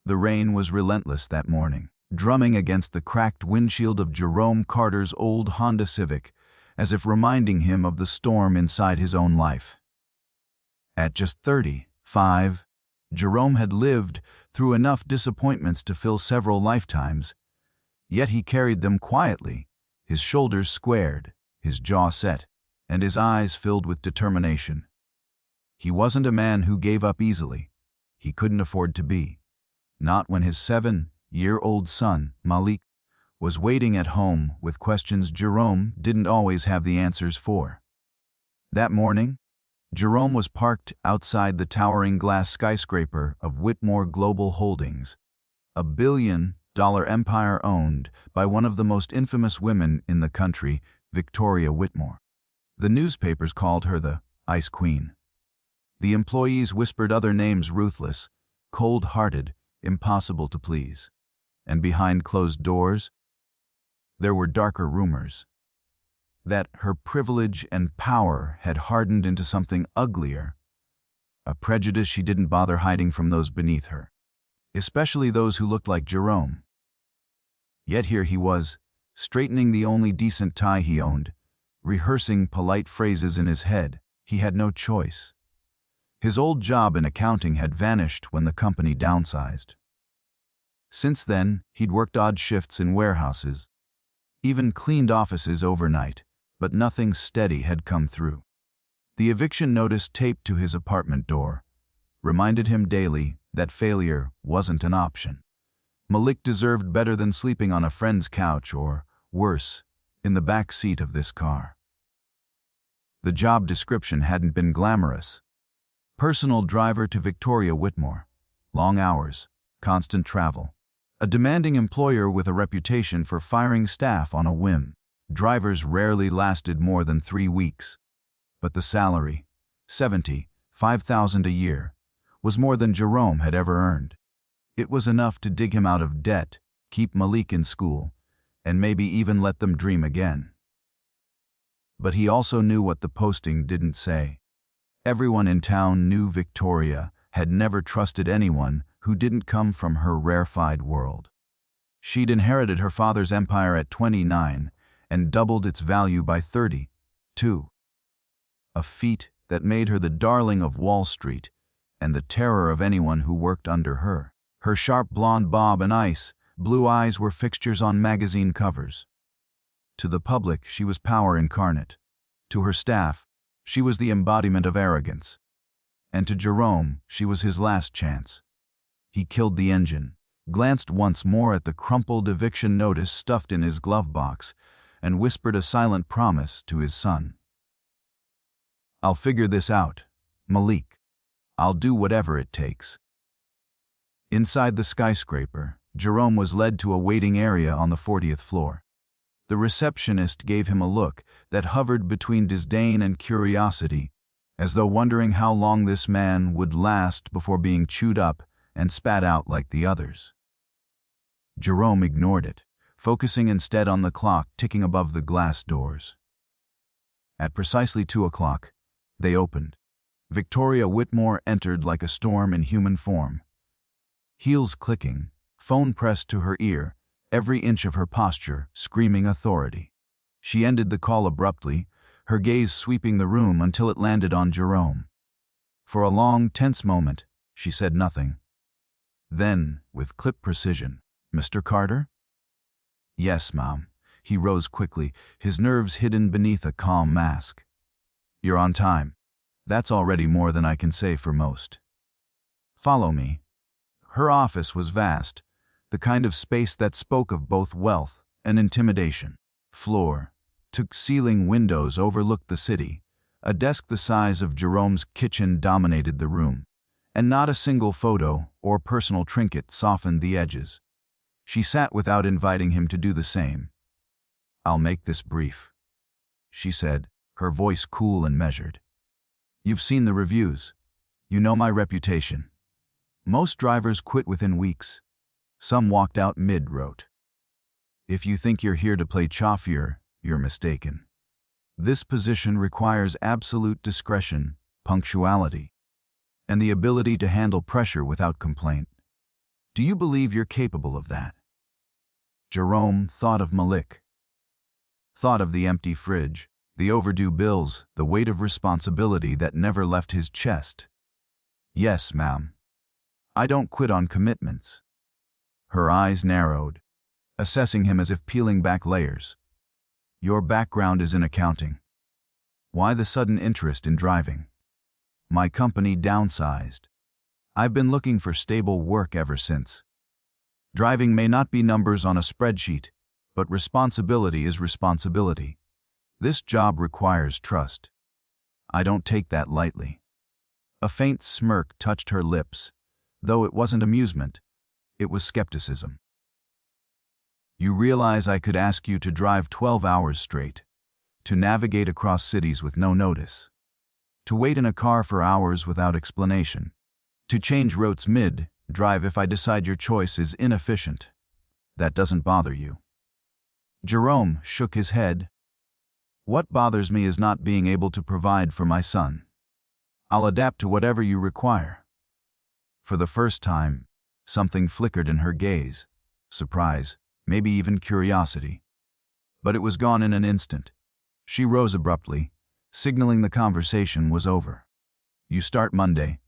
The rain was relentless that morning, drumming against the cracked windshield of Jerome Carter's old Honda Civic, as if reminding him of the storm inside his own life. At just 35, Jerome had lived through enough disappointments to fill several lifetimes, yet he carried them quietly, his shoulders squared, his jaw set, and his eyes filled with determination. He wasn't a man who gave up easily. He couldn't afford to be. Not when his 7-year-old son, Malik, was waiting at home with questions Jerome didn't always have the answers for. That morning, Jerome was parked outside the towering glass skyscraper of Whitmore Global Holdings, a billion-dollar empire owned by one of the most infamous women in the country, Victoria Whitmore. The newspapers called her the Ice Queen. The employees whispered other names: ruthless, cold-hearted, impossible to please. And behind closed doors, there were darker rumors that her privilege and power had hardened into something uglier, a prejudice she didn't bother hiding from those beneath her, especially those who looked like Jerome. Yet here he was, straightening the only decent tie he owned, rehearsing polite phrases in his head. He had no choice. His old job in accounting had vanished when the company downsized. Since then, he'd worked odd shifts in warehouses, even cleaned offices overnight, but nothing steady had come through. The eviction notice taped to his apartment door reminded him daily that failure wasn't an option. Malik deserved better than sleeping on a friend's couch or, worse, in the back seat of this car. The job description hadn't been glamorous. Personal driver to Victoria Whitmore. Long hours, constant travel. A demanding employer with a reputation for firing staff on a whim. Drivers rarely lasted more than 3 weeks. But the salary, $75,000 a year, was more than Jerome had ever earned. It was enough to dig him out of debt, keep Malik in school, and maybe even let them dream again. But he also knew what the posting didn't say. Everyone in town knew Victoria had never trusted anyone who didn't come from her rarefied world. She'd inherited her father's empire at 29 and doubled its value by 32. A feat that made her the darling of Wall Street and the terror of anyone who worked under her. Her sharp blonde bob and ice blue eyes were fixtures on magazine covers. To the public, she was power incarnate. To her staff, she was the embodiment of arrogance. And to Jerome, she was his last chance. He killed the engine, glanced once more at the crumpled eviction notice stuffed in his glove box, and whispered a silent promise to his son. "I'll figure this out, Malik. I'll do whatever it takes." Inside the skyscraper, Jerome was led to a waiting area on the 40th floor. The receptionist gave him a look that hovered between disdain and curiosity, as though wondering how long this man would last before being chewed up and spat out like the others. Jerome ignored it, focusing instead on the clock ticking above the glass doors. At precisely 2 o'clock, they opened. Victoria Whitmore entered like a storm in human form. Heels clicking, phone pressed to her ear, every inch of her posture screaming authority. She ended the call abruptly, her gaze sweeping the room until it landed on Jerome. For a long, tense moment, she said nothing. Then, with clip precision, "Mr. Carter?" "Yes, Mom." He rose quickly, his nerves hidden beneath a calm mask. "You're on time. That's already more than I can say for most. Follow me." Her office was vast, the kind of space that spoke of both wealth and intimidation. Floor-to-ceiling windows overlooked the city. A desk the size of Jerome's kitchen dominated the room, and not a single photo or personal trinket softened the edges. She sat without inviting him to do the same. "I'll make this brief," she said, her voice cool and measured. "You've seen the reviews. You know my reputation. Most drivers quit within weeks. Some walked out mid-route. If you think you're here to play chauffeur, you're mistaken. This position requires absolute discretion, punctuality, and the ability to handle pressure without complaint. Do you believe you're capable of that? Jerome thought of Malik. Thought of the empty fridge, the overdue bills, the weight of responsibility that never left his chest. Yes, ma'am. I don't quit on commitments. Her eyes narrowed, assessing him as if peeling back layers. Your background is in accounting. Why the sudden interest in driving? My company downsized. I've been looking for stable work ever since. Driving may not be numbers on a spreadsheet, but responsibility is responsibility. This job requires trust. I don't take that lightly. A faint smirk touched her lips, though it wasn't amusement, it was skepticism. You realize I could ask you to drive 12 hours straight, to navigate across cities with no notice, to wait in a car for hours without explanation, to change routes mid-drive if I decide your choice is inefficient. That doesn't bother you. Jerome shook his head. What bothers me is not being able to provide for my son. I'll adapt to whatever you require. For the first time, something flickered in her gaze, surprise, maybe even curiosity. But it was gone in an instant. She rose abruptly, signaling the conversation was over. You start Monday.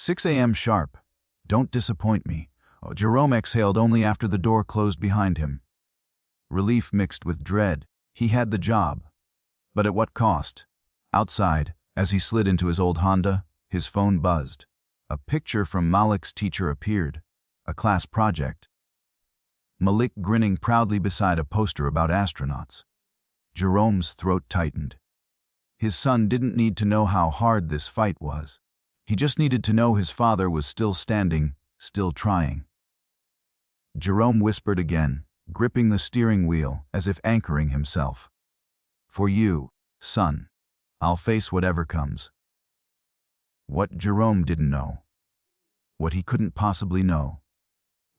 6 a.m. sharp. Don't disappoint me. Oh, Jerome exhaled only after the door closed behind him. Relief mixed with dread. He had the job. But at what cost? Outside, as he slid into his old Honda, his phone buzzed. A picture from Malik's teacher appeared. A class project. Malik grinning proudly beside a poster about astronauts. Jerome's throat tightened. His son didn't need to know how hard this fight was. He just needed to know his father was still standing, still trying. Jerome whispered again, gripping the steering wheel as if anchoring himself. For you, son, I'll face whatever comes. What Jerome didn't know, what he couldn't possibly know,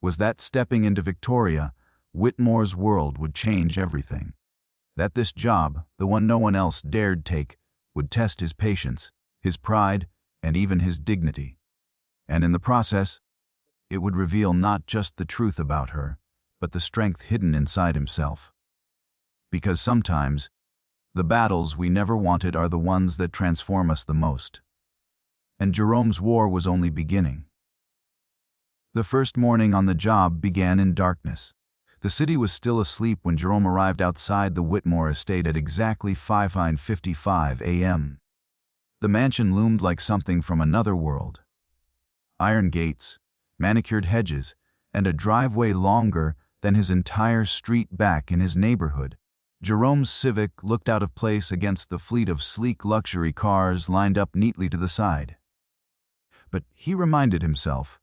was that stepping into Victoria Whitmore's world would change everything. That this job, the one no one else dared take, would test his patience, his pride, and even his dignity. And in the process, it would reveal not just the truth about her, but the strength hidden inside himself. Because sometimes, the battles we never wanted are the ones that transform us the most. And Jerome's war was only beginning. The first morning on the job began in darkness. The city was still asleep when Jerome arrived outside the Whitmore estate at exactly 5:55 a.m. The mansion loomed like something from another world. Iron gates, manicured hedges, and a driveway longer than his entire street back in his neighborhood. Jerome's Civic looked out of place against the fleet of sleek luxury cars lined up neatly to the side. But he reminded himself,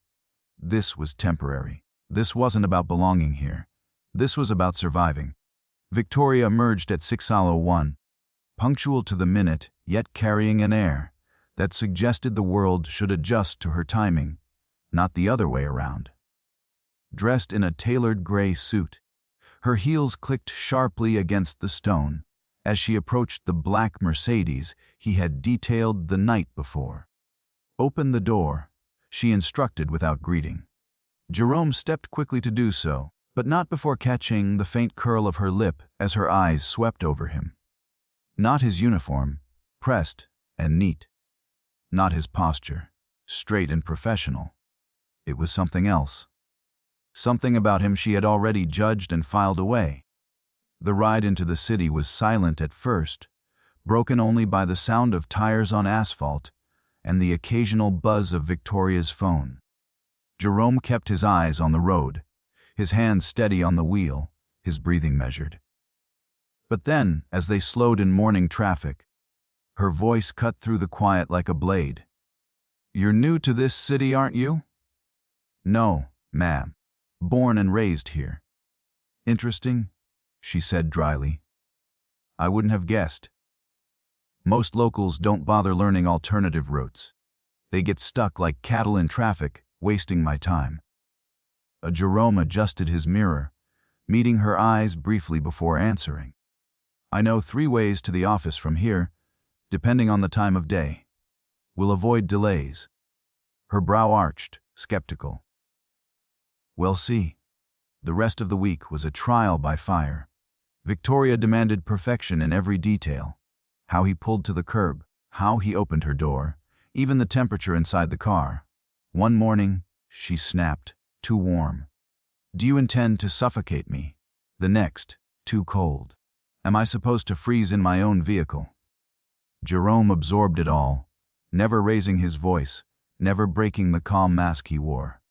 this was temporary. This wasn't about belonging here. This was about surviving. Victoria emerged at 6:01, punctual to the minute, yet carrying an air that suggested the world should adjust to her timing, not the other way around. Dressed in a tailored gray suit, her heels clicked sharply against the stone as she approached the black Mercedes he had detailed the night before. Open the door, she instructed without greeting. Jerome stepped quickly to do so, but not before catching the faint curl of her lip as her eyes swept over him. Not his uniform, pressed and neat. Not his posture, straight and professional. It was something else. Something about him she had already judged and filed away. The ride into the city was silent at first, broken only by the sound of tires on asphalt and the occasional buzz of Victoria's phone. Jerome kept his eyes on the road, his hands steady on the wheel, his breathing measured. But then, as they slowed in morning traffic, her voice cut through the quiet like a blade. You're new to this city, aren't you? No, ma'am. Born and raised here. Interesting, she said dryly. I wouldn't have guessed. Most locals don't bother learning alternative routes. They get stuck like cattle in traffic, wasting my time. Jerome adjusted his mirror, meeting her eyes briefly before answering. I know 3 ways to the office from here, depending on the time of day. We'll avoid delays. Her brow arched, skeptical. We'll see. The rest of the week was a trial by fire. Victoria demanded perfection in every detail. How he pulled to the curb, how he opened her door, even the temperature inside the car. One morning, she snapped, "Too warm." "Do you intend to suffocate me?" The next, "Too cold." "Am I supposed to freeze in my own vehicle?" Jerome absorbed it all, never raising his voice, never breaking the calm mask he wore.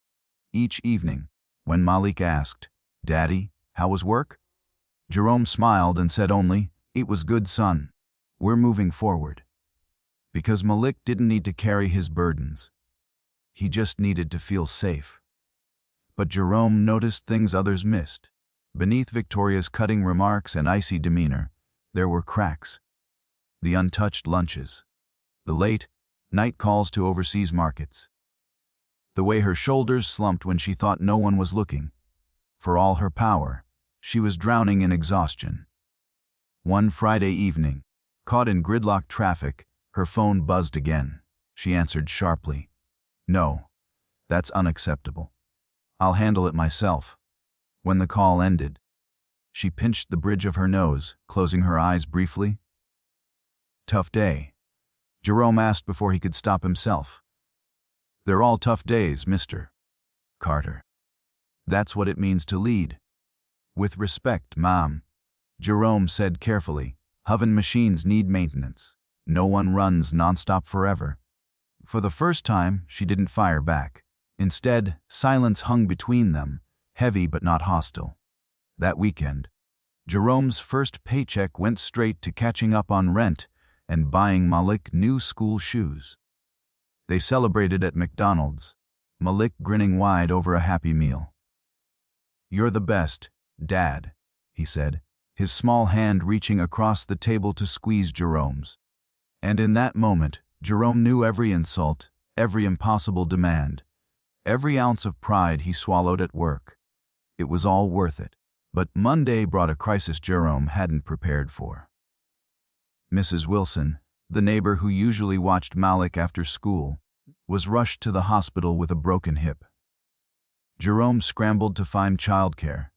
Each evening, when Malik asked, "Daddy, how was work?" Jerome smiled and said only, "It was good, son. We're moving forward." Because Malik didn't need to carry his burdens. He just needed to feel safe. But Jerome noticed things others missed. Beneath Victoria's cutting remarks and icy demeanor, there were cracks. The untouched lunches. The late, night calls to overseas markets. The way her shoulders slumped when she thought no one was looking. For all her power, she was drowning in exhaustion. One Friday evening, caught in gridlocked traffic, her phone buzzed again. She answered sharply, "No, that's unacceptable. I'll handle it myself." When the call ended, she pinched the bridge of her nose, closing her eyes briefly. "Tough day?" Jerome asked before he could stop himself. "They're all tough days, Mr. Carter. That's what it means to lead." "With respect, Mom," Jerome said carefully, "oven machines need maintenance. No one runs nonstop forever." For the first time, she didn't fire back. Instead, silence hung between them, heavy but not hostile. That weekend, Jerome's first paycheck went straight to catching up on rent and buying Malik new school shoes. They celebrated at McDonald's, Malik grinning wide over a happy meal. "You're the best, Dad," he said, his small hand reaching across the table to squeeze Jerome's. And in that moment, Jerome knew every insult, every impossible demand, every ounce of pride he swallowed at work. It was all worth it. But Monday brought a crisis Jerome hadn't prepared for. Mrs. Wilson, the neighbor who usually watched Malik after school, was rushed to the hospital with a broken hip. Jerome scrambled to find childcare,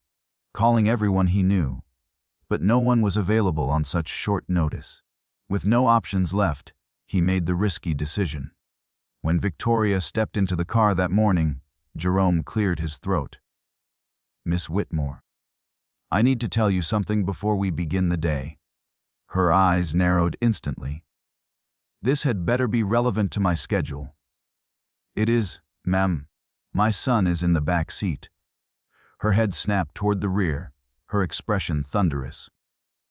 calling everyone he knew, but no one was available on such short notice. With no options left, he made the risky decision. When Victoria stepped into the car that morning, Jerome cleared his throat. "Miss Whitmore, I need to tell you something before we begin the day." Her eyes narrowed instantly. "This had better be relevant to my schedule." "It is, ma'am. My son is in the back seat." Her head snapped toward the rear, her expression thunderous.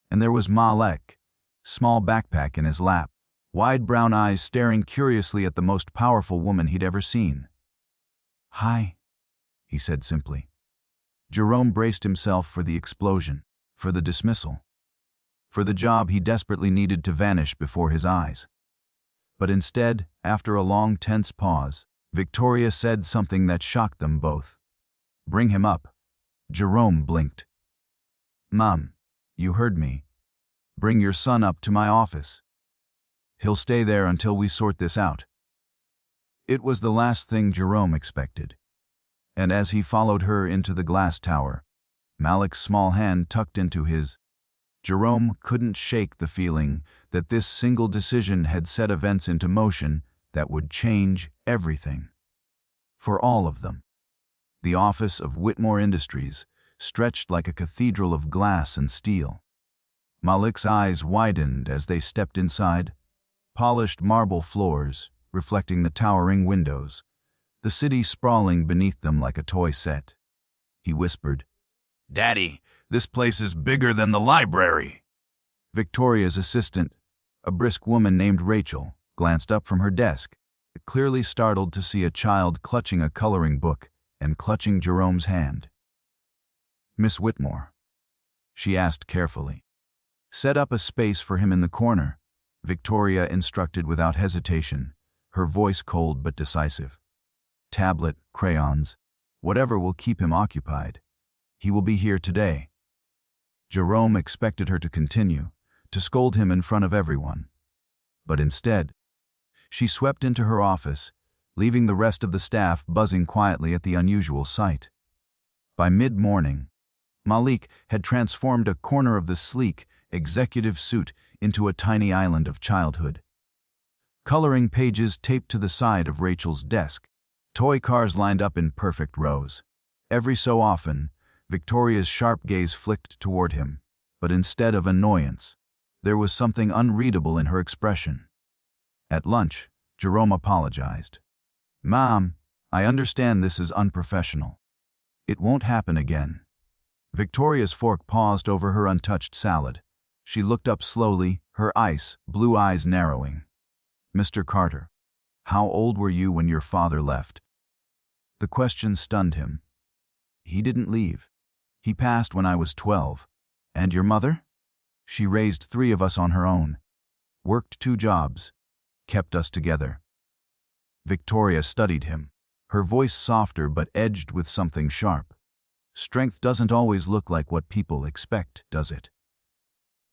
And there was Malik, small backpack in his lap, wide brown eyes staring curiously at the most powerful woman he'd ever seen. "Hi," he said simply. Jerome braced himself for the explosion, for the dismissal, for the job he desperately needed to vanish before his eyes. But instead, after a long, tense pause, Victoria said something that shocked them both. "Bring him up." Jerome blinked. "Mom, you heard me. Bring your son up to my office. He'll stay there until we sort this out." It was the last thing Jerome expected. And as he followed her into the glass tower, Malik's small hand tucked into his, Jerome couldn't shake the feeling that this single decision had set events into motion that would change everything. For all of them. The office of Whitmore Industries stretched like a cathedral of glass and steel. Malik's eyes widened as they stepped inside. Polished marble floors, reflecting the towering windows, the city sprawling beneath them like a toy set. He whispered, "Daddy, this place is bigger than the library." Victoria's assistant, a brisk woman named Rachel, glanced up from her desk, clearly startled to see a child clutching a coloring book and clutching Jerome's hand. "Miss Whitmore," she asked carefully. "Set up a space for him in the corner," Victoria instructed without hesitation, her voice cold but decisive. "Tablet, crayons, whatever will keep him occupied. He will be here today." Jerome expected her to continue, to scold him in front of everyone. But instead, she swept into her office, leaving the rest of the staff buzzing quietly at the unusual sight. By mid-morning, Malik had transformed a corner of the sleek, executive suite into a tiny island of childhood. Coloring pages taped to the side of Rachel's desk, toy cars lined up in perfect rows. Every so often, Victoria's sharp gaze flicked toward him, but instead of annoyance, there was something unreadable in her expression. At lunch, Jerome apologized. "Mom, I understand this is unprofessional. It won't happen again." Victoria's fork paused over her untouched salad. She looked up slowly, her blue eyes narrowing. "Mr. Carter, how old were you when your father left?" The question stunned him. "He didn't leave. He passed when I was 12. And your mother?" "She raised 3 of us on her own. Worked 2 jobs. Kept us together." Victoria studied him, her voice softer but edged with something sharp. "Strength doesn't always look like what people expect, does it?"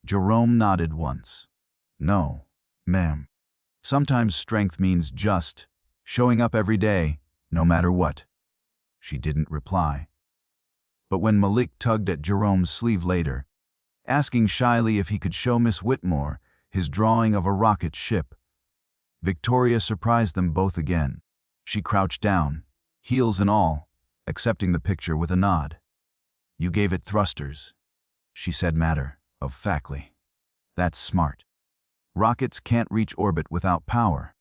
Jerome nodded once. "No, ma'am. Sometimes strength means just showing up every day, no matter what." She didn't reply. But when Malik tugged at Jerome's sleeve later, asking shyly if he could show Miss Whitmore his drawing of a rocket ship, Victoria surprised them both again. She crouched down, heels and all, accepting the picture with a nod. "You gave it thrusters," she said matter-of-factly. "That's smart. Rockets can't reach orbit without power."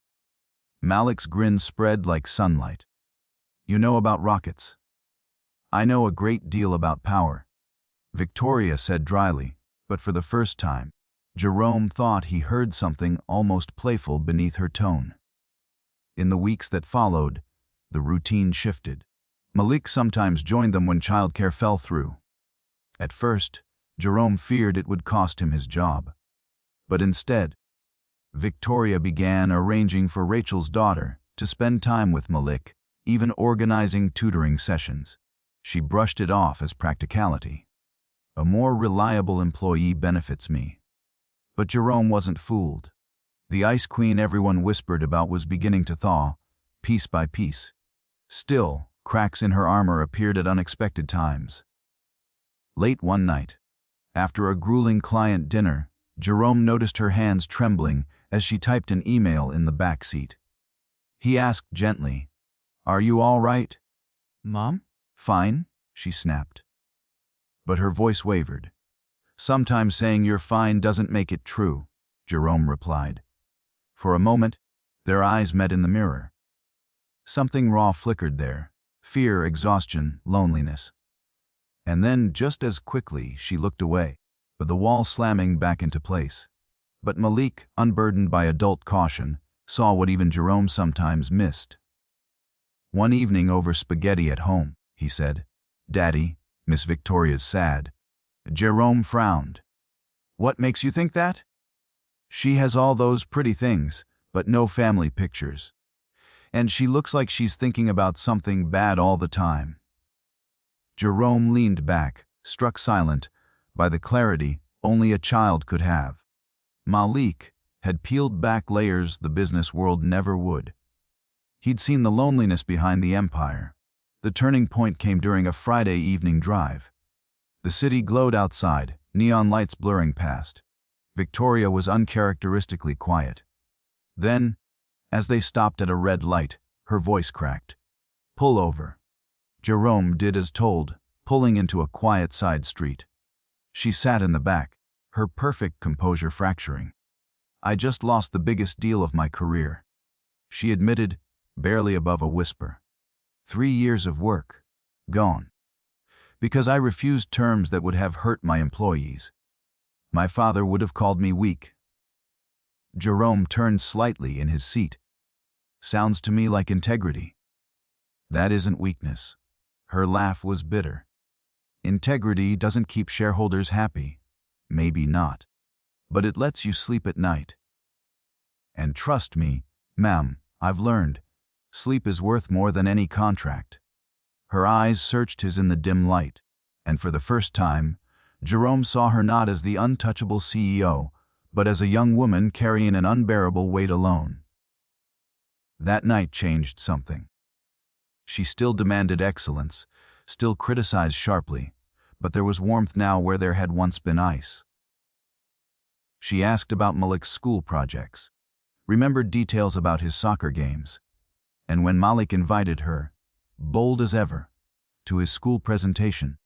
Malik's grin spread like sunlight. "You know about rockets." "I know a great deal about power," Victoria said dryly, but for the first time, Jerome thought he heard something almost playful beneath her tone. In the weeks that followed, the routine shifted. Malik sometimes joined them when childcare fell through. At first, Jerome feared it would cost him his job. But instead, Victoria began arranging for Rachel's daughter to spend time with Malik, even organizing tutoring sessions. She brushed it off as practicality. "A more reliable employee benefits me." But Jerome wasn't fooled. The ice queen everyone whispered about was beginning to thaw, piece by piece. Still, cracks in her armor appeared at unexpected times. Late one night, after a grueling client dinner, Jerome noticed her hands trembling as she typed an email in the back seat. He asked gently, "Are you all right?" "Mom?" "Fine," she snapped. But her voice wavered. "Sometimes saying you're fine doesn't make it true," Jerome replied. For a moment, their eyes met in the mirror. Something raw flickered there: fear, exhaustion, loneliness. And then, just as quickly, she looked away, with the wall slamming back into place. But Malik, unburdened by adult caution, saw what even Jerome sometimes missed. "One evening over spaghetti at home," he said. "Daddy, Miss Victoria's sad." Jerome frowned. "What makes you think that?" "She has all those pretty things, but no family pictures. And she looks like she's thinking about something bad all the time." Jerome leaned back, struck silent by the clarity only a child could have. Malik had peeled back layers the business world never would. He'd seen the loneliness behind the empire. The turning point came during a Friday evening drive. The city glowed outside, neon lights blurring past. Victoria was uncharacteristically quiet. Then, as they stopped at a red light, her voice cracked. "Pull over." Jerome did as told, pulling into a quiet side street. She sat in the back, her perfect composure fracturing. "I just lost the biggest deal of my career," she admitted, barely above a whisper. 3 years of work, gone. Because I refused terms that would have hurt my employees. My father would have called me weak. Jerome turned slightly in his seat. "Sounds to me like integrity." "That isn't weakness." Her laugh was bitter. "Integrity doesn't keep shareholders happy. Maybe not. But it lets you sleep at night. And trust me, ma'am, I've learned, sleep is worth more than any contract." Her eyes searched his in the dim light, and for the first time, Jerome saw her not as the untouchable CEO, but as a young woman carrying an unbearable weight alone. That night changed something. She still demanded excellence, still criticized sharply, but there was warmth now where there had once been ice. She asked about Malik's school projects, remembered details about his soccer games, and when Malik invited her, bold as ever, to his school presentation,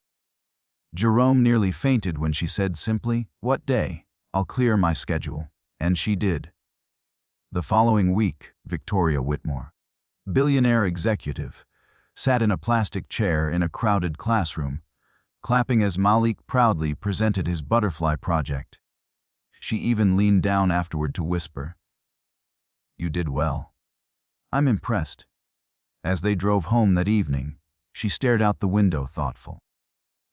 Jerome nearly fainted when she said simply, "What day? I'll clear my schedule." And she did. The following week, Victoria Whitmore, billionaire executive, sat in a plastic chair in a crowded classroom, clapping as Malik proudly presented his butterfly project. She even leaned down afterward to whisper, "You did well. I'm impressed." As they drove home that evening, she stared out the window thoughtful.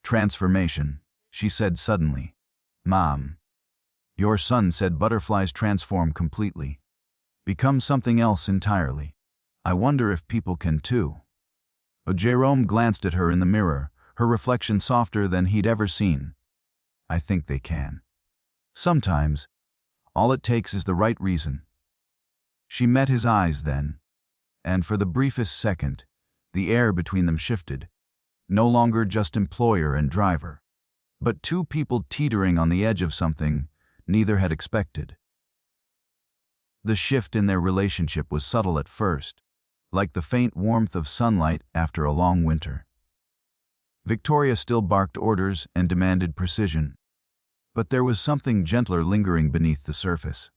"Transformation," she said suddenly. "Mom, your son said butterflies transform completely. Become something else entirely. I wonder if people can too." Jerome glanced at her in the mirror, her reflection softer than he'd ever seen. "I think they can. Sometimes, all it takes is the right reason." She met his eyes then, and for the briefest second, the air between them shifted. No longer just employer and driver, but two people teetering on the edge of something neither had expected. The shift in their relationship was subtle at first, like the faint warmth of sunlight after a long winter. Victoria still barked orders and demanded precision, but there was something gentler lingering beneath the surface.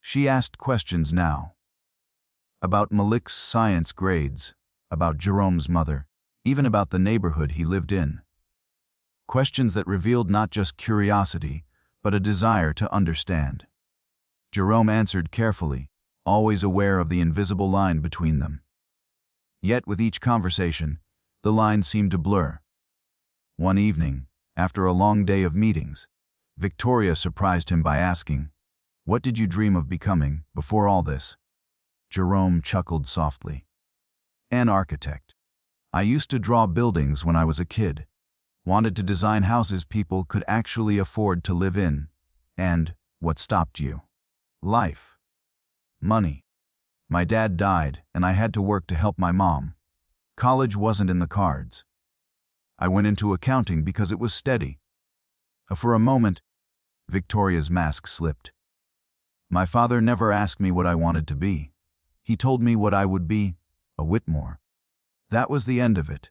She asked questions now, about Malik's science grades, about Jerome's mother, even about the neighborhood he lived in. Questions that revealed not just curiosity, but a desire to understand. Jerome answered carefully, always aware of the invisible line between them. Yet with each conversation, the line seemed to blur. One evening, after a long day of meetings, Victoria surprised him by asking, "What did you dream of becoming before all this?" Jerome chuckled softly. "An architect. I used to draw buildings when I was a kid. Wanted to design houses people could actually afford to live in. And what stopped you? Life. Money. My dad died, and I had to work to help my mom. College wasn't in the cards. I went into accounting because it was steady." For a moment, Victoria's mask slipped. "My father never asked me what I wanted to be. He told me what I would be, a Whitmore." That was the end of it.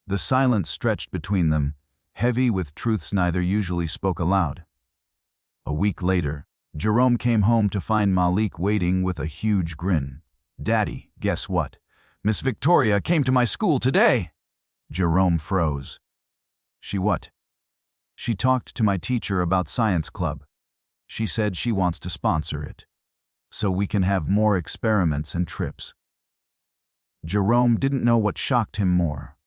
The silence stretched between them, heavy with truths neither usually spoke aloud. A week later, Jerome came home to find Malik waiting with a huge grin. "Daddy, guess what? Miss Victoria came to my school today." Jerome froze. "She what?" "She talked to my teacher about science club. She said she wants to sponsor it, so we can have more experiments and trips." Jerome didn't know what shocked him more,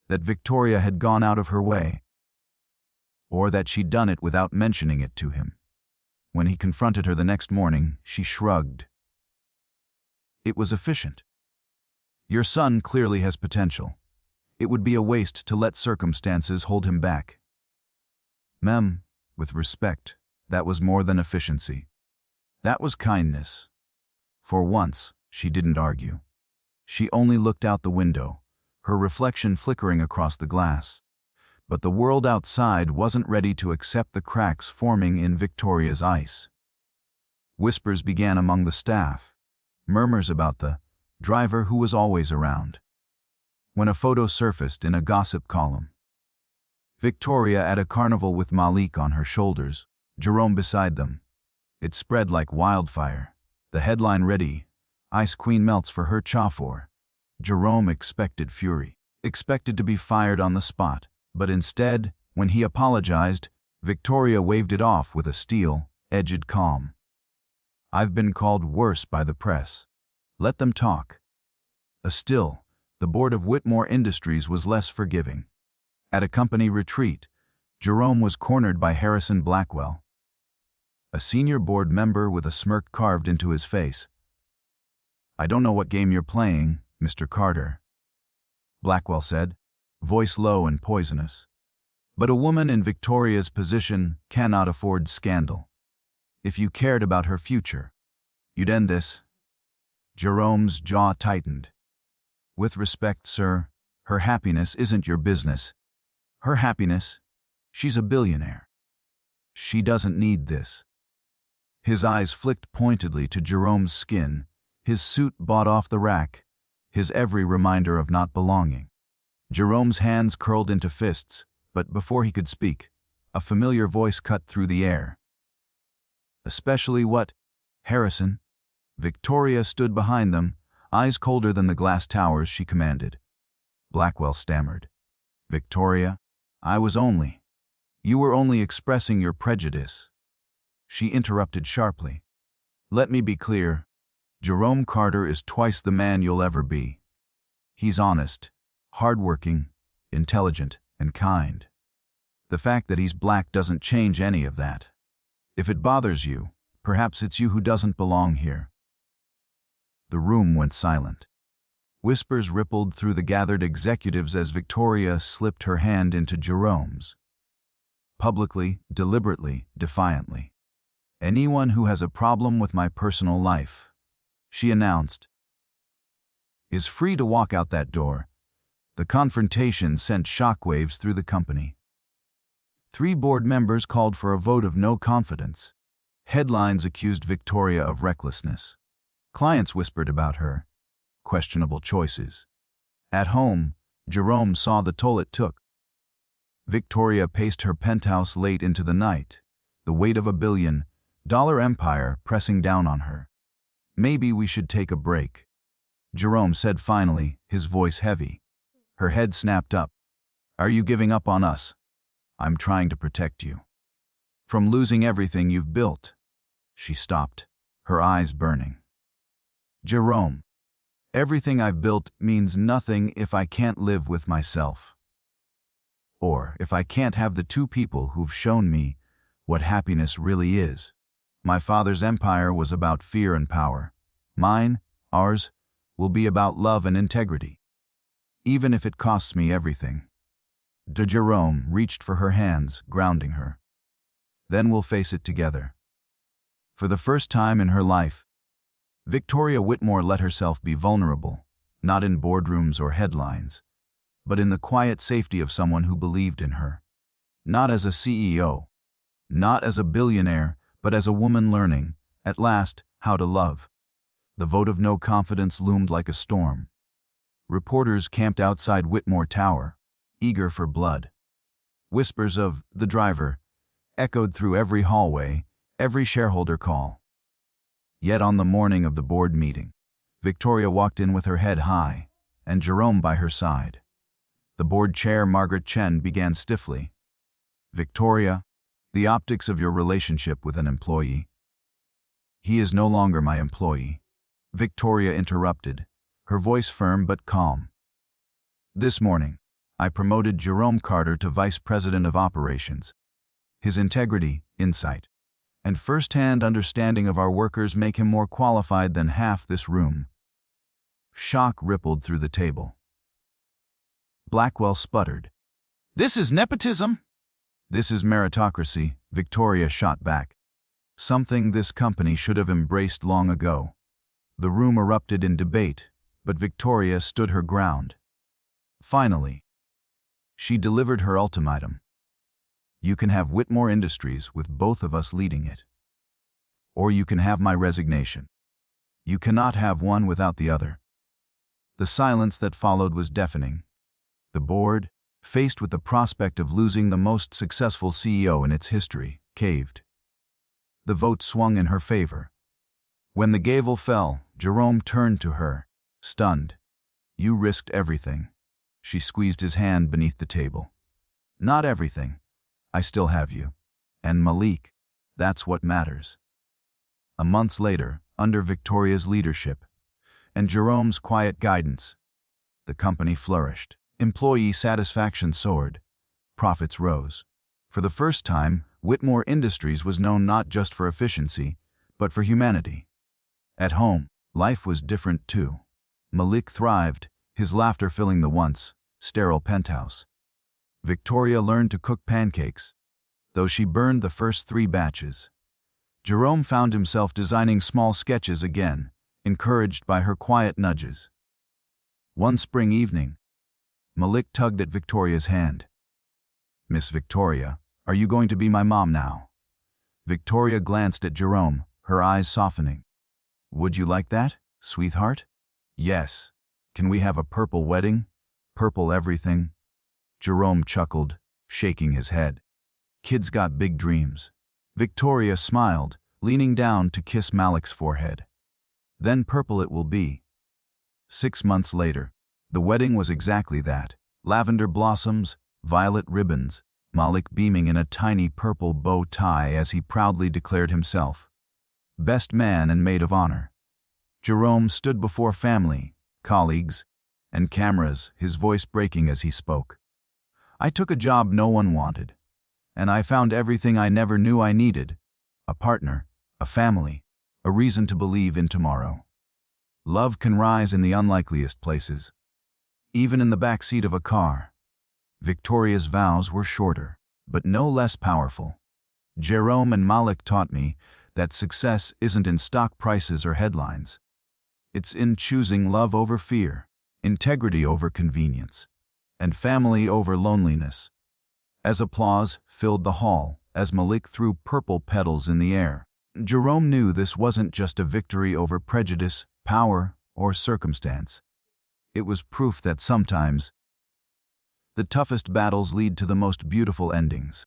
that Victoria had gone out of her way, or that she'd done it without mentioning it to him. When he confronted her the next morning, she shrugged. "It was efficient. Your son clearly has potential. It would be a waste to let circumstances hold him back." "Mem, with respect, that was more than efficiency. That was kindness." For once, she didn't argue. She only looked out the window, her reflection flickering across the glass. But the world outside wasn't ready to accept the cracks forming in Victoria's ice. Whispers began among the staff, murmurs about the driver who was always around. When a photo surfaced in a gossip column, Victoria at a carnival with Malik on her shoulders, Jerome beside them. It spread like wildfire. The headline ready, "Ice Queen melts for her chauffeur." Jerome expected fury, expected to be fired on the spot, but instead, when he apologized, Victoria waved it off with a steel-edged calm. "I've been called worse by the press. Let them talk." Still, the board of Whitmore Industries was less forgiving. At a company retreat, Jerome was cornered by Harrison Blackwell, a senior board member with a smirk carved into his face. "I don't know what game you're playing, Mr. Carter," Blackwell said, voice low and poisonous. "But a woman in Victoria's position cannot afford scandal. If you cared about her future, you'd end this." Jerome's jaw tightened. "With respect, sir, Her happiness isn't your business. Her happiness? She's a billionaire. She doesn't need this. His eyes flicked pointedly to Jerome's skin, his suit bought off the rack, his every reminder of not belonging. Jerome's hands curled into fists, but before he could speak, a familiar voice cut through the air. Especially what? Harrison? Victoria stood behind them, eyes colder than the glass towers she commanded. Blackwell stammered. Victoria, you were only expressing your prejudice. She interrupted sharply. Let me be clear. Jerome Carter is twice the man you'll ever be. He's honest, hardworking, intelligent, and kind. The fact that he's black doesn't change any of that. If it bothers you, perhaps it's you who doesn't belong here. The room went silent. Whispers rippled through the gathered executives as Victoria slipped her hand into Jerome's. Publicly, deliberately, defiantly. Anyone who has a problem with my personal life, she announced, is free to walk out that door. The confrontation sent shockwaves through the company. 3 board members called for a vote of no confidence. Headlines accused Victoria of recklessness. Clients whispered about her questionable choices. At home, Jerome saw the toll it took. Victoria paced her penthouse late into the night, the weight of $1 billion empire pressing down on her. Maybe we should take a break, Jerome said finally, his voice heavy. Her head snapped up. Are you giving up on us? I'm trying to protect you. From losing everything you've built. She stopped, her eyes burning. Jerome, everything I've built means nothing if I can't live with myself. Or if I can't have the 2 people who've shown me what happiness really is. My father's empire was about fear and power. Mine, ours, will be about love and integrity. Even if it costs me everything. Jerome reached for her hands, grounding her. Then we'll face it together. For the first time in her life, Victoria Whitmore let herself be vulnerable, not in boardrooms or headlines, but in the quiet safety of someone who believed in her. Not as a CEO, not as a billionaire, but as a woman learning, at last, how to love. The vote of no confidence loomed like a storm. Reporters camped outside Whitmore Tower, eager for blood. Whispers of the driver echoed through every hallway, every shareholder call. Yet on the morning of the board meeting, Victoria walked in with her head high, and Jerome by her side. The board chair, Margaret Chen, began stiffly. Victoria, the optics of your relationship with an employee. He is no longer my employee, Victoria interrupted, her voice firm but calm. This morning, I promoted Jerome Carter to Vice President of Operations. His integrity, insight, and first-hand understanding of our workers make him more qualified than half this room. Shock rippled through the table. Blackwell sputtered. This is nepotism? This is meritocracy, Victoria shot back. Something this company should have embraced long ago. The room erupted in debate, but Victoria stood her ground. Finally, she delivered her ultimatum. You can have Whitmore Industries with both of us leading it. Or you can have my resignation. You cannot have one without the other. The silence that followed was deafening. The board, faced with the prospect of losing the most successful CEO in its history, caved. The vote swung in her favor. When the gavel fell, Jerome turned to her, stunned. You risked everything. She squeezed his hand beneath the table. Not everything. I still have you. And Malik, that's what matters. A month later, under Victoria's leadership, and Jerome's quiet guidance, the company flourished. Employee satisfaction soared. Profits rose. For the first time, Whitmore Industries was known not just for efficiency, but for humanity. At home, life was different too. Malik thrived, his laughter filling the once sterile penthouse. Victoria learned to cook pancakes, though she burned the first 3 batches. Jerome found himself designing small sketches again, encouraged by her quiet nudges. One spring evening, Malik tugged at Victoria's hand. "Miss Victoria, are you going to be my mom now?" Victoria glanced at Jerome, her eyes softening. "Would you like that, sweetheart?" "Yes. Can we have a purple wedding? Purple everything?" Jerome chuckled, shaking his head. "Kids got big dreams." Victoria smiled, leaning down to kiss Malik's forehead. "Then purple it will be." 6 months later, the wedding was exactly that. Lavender blossoms, violet ribbons, Malik beaming in a tiny purple bow tie as he proudly declared himself best man and maid of honor. Jerome stood before family, colleagues, and cameras, his voice breaking as he spoke. "I took a job no one wanted, and I found everything I never knew I needed: a partner, a family, a reason to believe in tomorrow. Love can rise in the unlikeliest places, even in the back seat of a car." Victoria's vows were shorter, but no less powerful. Jerome and Malik taught me that success isn't in stock prices or headlines. It's in choosing love over fear, integrity over convenience, and family over loneliness. As applause filled the hall, as Malik threw purple petals in the air, Jerome knew this wasn't just a victory over prejudice, power, or circumstance. It was proof that sometimes the toughest battles lead to the most beautiful endings.